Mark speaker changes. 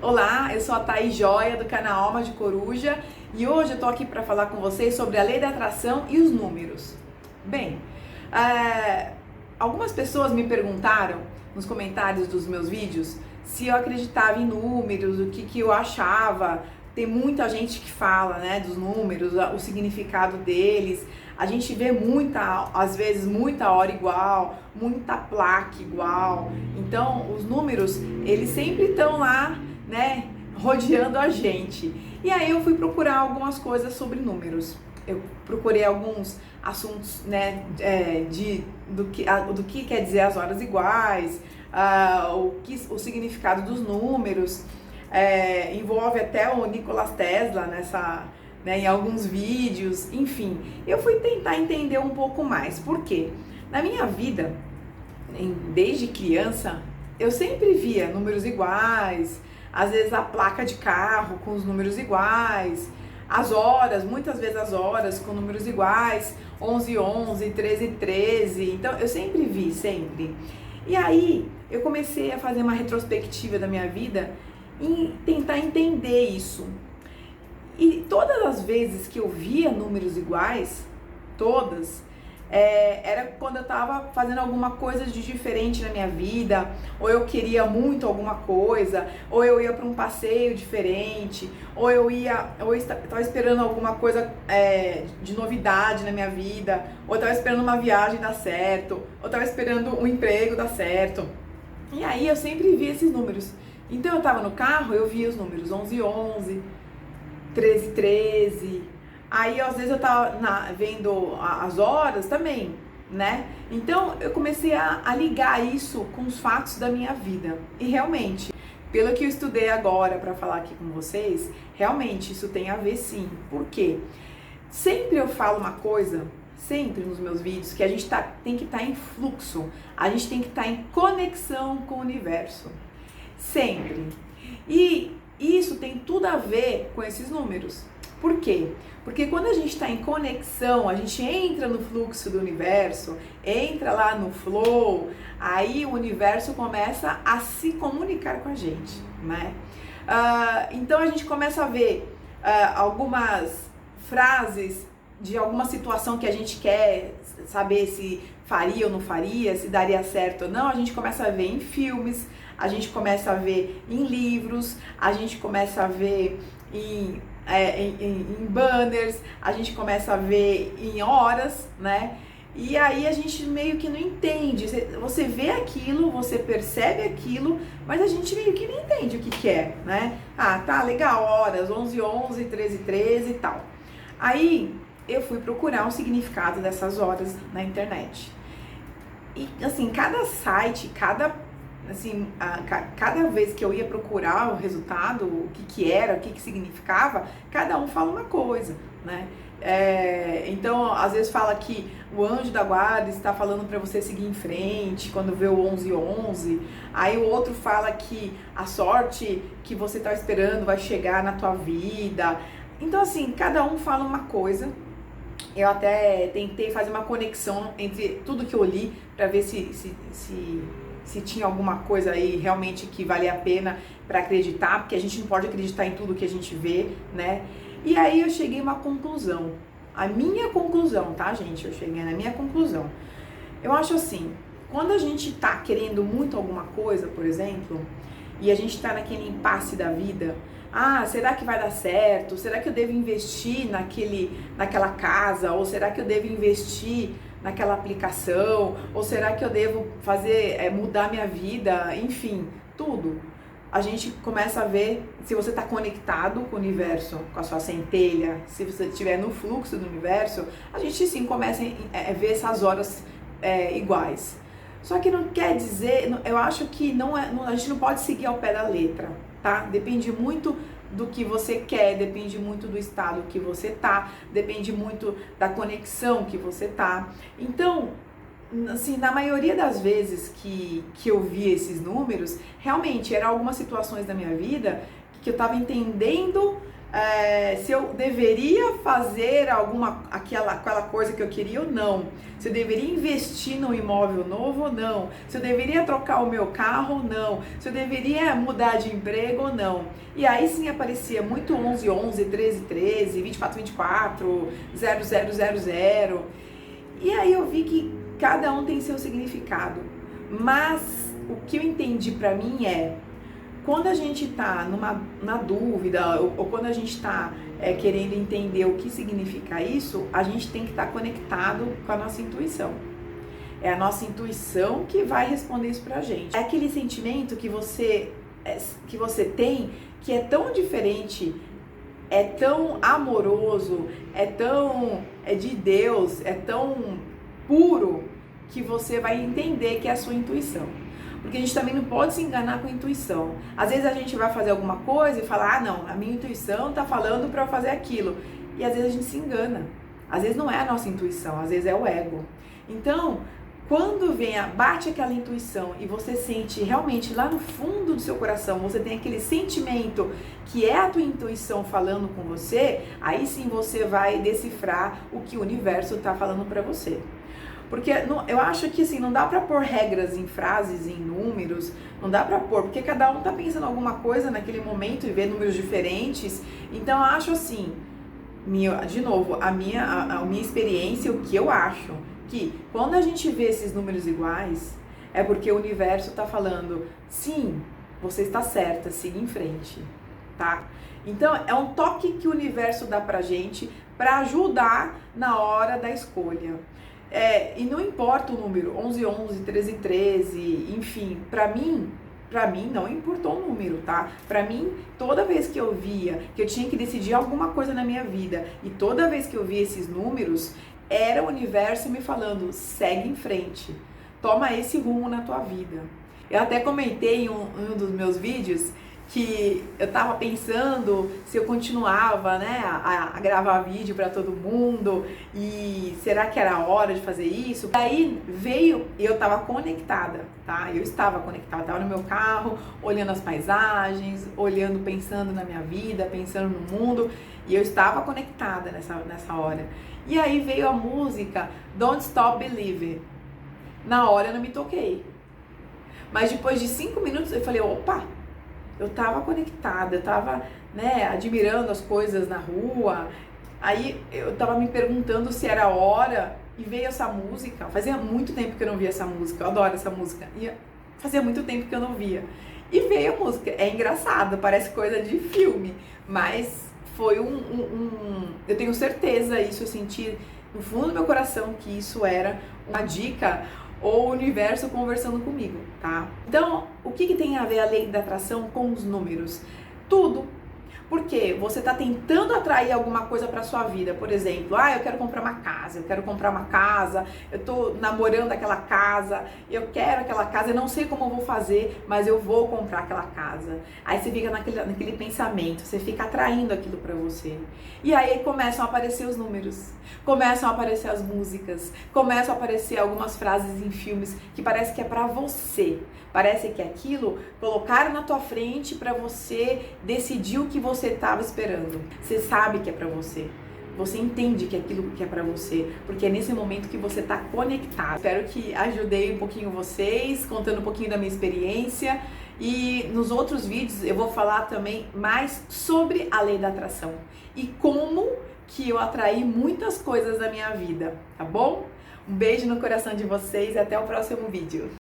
Speaker 1: Olá, eu sou a Thaís Joia do canal Alma de Coruja e hoje eu tô aqui para falar com vocês sobre a lei da atração e os números. Bem, algumas pessoas me perguntaram nos comentários dos meus vídeos se eu acreditava em números, o que eu achava. Tem muita gente que fala, né, dos números, o significado deles. A gente vê às vezes muita hora igual, muita placa igual. Então, os números, eles sempre estão lá, né, rodeando a gente. E aí eu fui procurar algumas coisas sobre números. Eu procurei alguns assuntos, né, do que quer dizer as horas iguais, o significado dos números. Envolve até o Nikola Tesla em alguns vídeos, enfim. Eu fui tentar entender um pouco mais. Por quê? Na minha vida, desde criança, eu sempre via números iguais, às vezes a placa de carro com os números iguais, as horas, muitas vezes as horas com números iguais, 11:11, 13:13. Então, eu sempre vi, sempre. E aí, eu comecei a fazer uma retrospectiva da minha vida e tentar entender isso. E todas as vezes que eu via números iguais, era quando eu estava fazendo alguma coisa de diferente na minha vida, ou eu queria muito alguma coisa, ou eu ia para um passeio diferente, ou eu estava esperando alguma coisa de novidade na minha vida, ou estava esperando uma viagem dar certo, ou estava esperando um emprego dar certo. E aí eu sempre via esses números. Então eu estava no carro, eu via os números 11:11, 13:13. Aí às vezes eu tava vendo as horas também, né? Então eu comecei a ligar isso com os fatos da minha vida. E realmente, pelo que eu estudei agora para falar aqui com vocês, realmente isso tem a ver sim. Por quê? Sempre eu falo uma coisa, sempre nos meus vídeos, que a gente tem que estar em fluxo, a gente tem que estar em conexão com o universo. Sempre. E isso tem tudo a ver com esses números. Por quê? Porque quando a gente está em conexão, a gente entra no fluxo do universo, entra lá no flow, aí o universo começa a se comunicar com a gente, né? Então a gente começa a ver algumas frases de alguma situação que a gente quer saber se faria ou não faria, se daria certo ou não, a gente começa a ver em filmes, a gente começa a ver em livros, a gente começa a ver em banners, a gente começa a ver em horas, né? E aí a gente meio que não entende. Você vê aquilo, você percebe aquilo, mas a gente meio que não entende o que é, né? Ah, tá, legal, horas, 11:11, 13:13 e tal. Aí eu fui procurar o significado dessas horas na internet. E assim, cada site, cada vez que eu ia procurar o resultado, o que era, o que significava, cada um fala uma coisa, né? Então, às vezes fala que o anjo da guarda está falando para você seguir em frente quando vê o 11:11. Aí o outro fala que a sorte que você está esperando vai chegar na tua vida. Então, assim, cada um fala uma coisa. Eu até tentei fazer uma conexão entre tudo que eu li para ver se tinha alguma coisa aí realmente que valia a pena para acreditar, porque a gente não pode acreditar em tudo que a gente vê, né? E aí eu cheguei a uma conclusão. A minha conclusão, tá, gente? Eu cheguei na minha conclusão. Eu acho assim, quando a gente tá querendo muito alguma coisa, por exemplo, e a gente tá naquele impasse da vida, será que vai dar certo? Será que eu devo investir naquela casa? Ou será que eu devo investir naquela aplicação? Ou será que eu devo mudar minha vida? Enfim, tudo. A gente começa a ver se você está conectado com o universo, com a sua centelha, se você estiver no fluxo do universo, a gente sim começa a ver essas horas iguais. Só que não quer dizer, eu acho que a gente não pode seguir ao pé da letra, tá? Depende muito do que você quer, depende muito do estado que você tá, depende muito da conexão que você tá. Então, assim, na maioria das vezes que eu vi esses números, realmente eram algumas situações da minha vida que eu tava entendendo se eu deveria fazer aquela coisa que eu queria ou não, se eu deveria investir num imóvel novo ou não, se eu deveria trocar o meu carro ou não, se eu deveria mudar de emprego ou não. E aí sim aparecia muito 11, 11, 13, 13, 24, 24, 0, 0, 0, 0. E aí eu vi que cada um tem seu significado. Mas o que eu entendi pra mim é, quando a gente tá na dúvida, ou quando a gente tá querendo entender o que significa isso, a gente tem que estar conectado com a nossa intuição. É a nossa intuição que vai responder isso pra gente. É aquele sentimento que você tem, que é tão diferente, é tão amoroso, é de Deus, é tão puro, que você vai entender que é a sua intuição. Porque a gente também não pode se enganar com a intuição. Às vezes a gente vai fazer alguma coisa e fala, ah não, a minha intuição tá falando para eu fazer aquilo. E às vezes a gente se engana. Às vezes não é a nossa intuição, às vezes é o ego. Então, quando bate aquela intuição e você sente realmente lá no fundo do seu coração, você tem aquele sentimento que é a tua intuição falando com você, aí sim você vai decifrar o que o universo tá falando para você. Porque eu acho que assim, não dá pra pôr regras em frases, em números, não dá pra pôr, porque cada um tá pensando alguma coisa naquele momento e vê números diferentes. Então eu acho assim, de novo, a minha experiência, o que eu acho, que quando a gente vê esses números iguais, é porque o universo tá falando, sim, você está certa, siga em frente, tá? Então é um toque que o universo dá pra gente pra ajudar na hora da escolha. E não importa o número, 11, 11, 13, 13, enfim, pra mim não importou o número, tá? Pra mim, toda vez que eu via que eu tinha que decidir alguma coisa na minha vida, e toda vez que eu via esses números, era o universo me falando, segue em frente, toma esse rumo na tua vida. Eu até comentei em um dos meus vídeos que eu tava pensando se eu continuava, né, a gravar vídeo para todo mundo, e será que era a hora de fazer isso? Aí veio, eu tava conectada, tá? Eu estava conectada, tava no meu carro, olhando as paisagens, olhando, pensando na minha vida, pensando no mundo, e eu estava conectada nessa hora. E aí veio a música Don't Stop Believing. Na hora eu não me toquei. Mas depois de 5 minutos eu falei, opa, eu tava conectada, eu tava, né, admirando as coisas na rua. Aí eu tava me perguntando se era hora e veio essa música. Fazia muito tempo que eu não via essa música, eu adoro essa música. E fazia muito tempo que eu não via. E veio a música. É engraçado, parece coisa de filme, mas foi eu tenho certeza, isso eu senti no fundo do meu coração que isso era uma dica ou o universo conversando comigo, tá? Então, o que tem a ver a lei da atração com os números? Tudo. Porque você tá tentando atrair alguma coisa para sua vida, por exemplo, eu quero comprar uma casa, eu tô namorando aquela casa, eu quero aquela casa, eu não sei como eu vou fazer, mas eu vou comprar aquela casa. Aí você fica naquele pensamento, você fica atraindo aquilo para você. E aí começam a aparecer os números, começam a aparecer as músicas, começam a aparecer algumas frases em filmes que parece que é para você. Parece que aquilo colocaram na tua frente para você decidir o que você estava esperando. Você sabe que é para você. Você entende que é aquilo que é para você, porque é nesse momento que você está conectado. Espero que ajudei um pouquinho vocês, contando um pouquinho da minha experiência. E nos outros vídeos eu vou falar também mais sobre a lei da atração e como que eu atraí muitas coisas na minha vida, tá bom? Um beijo no coração de vocês e até o próximo vídeo.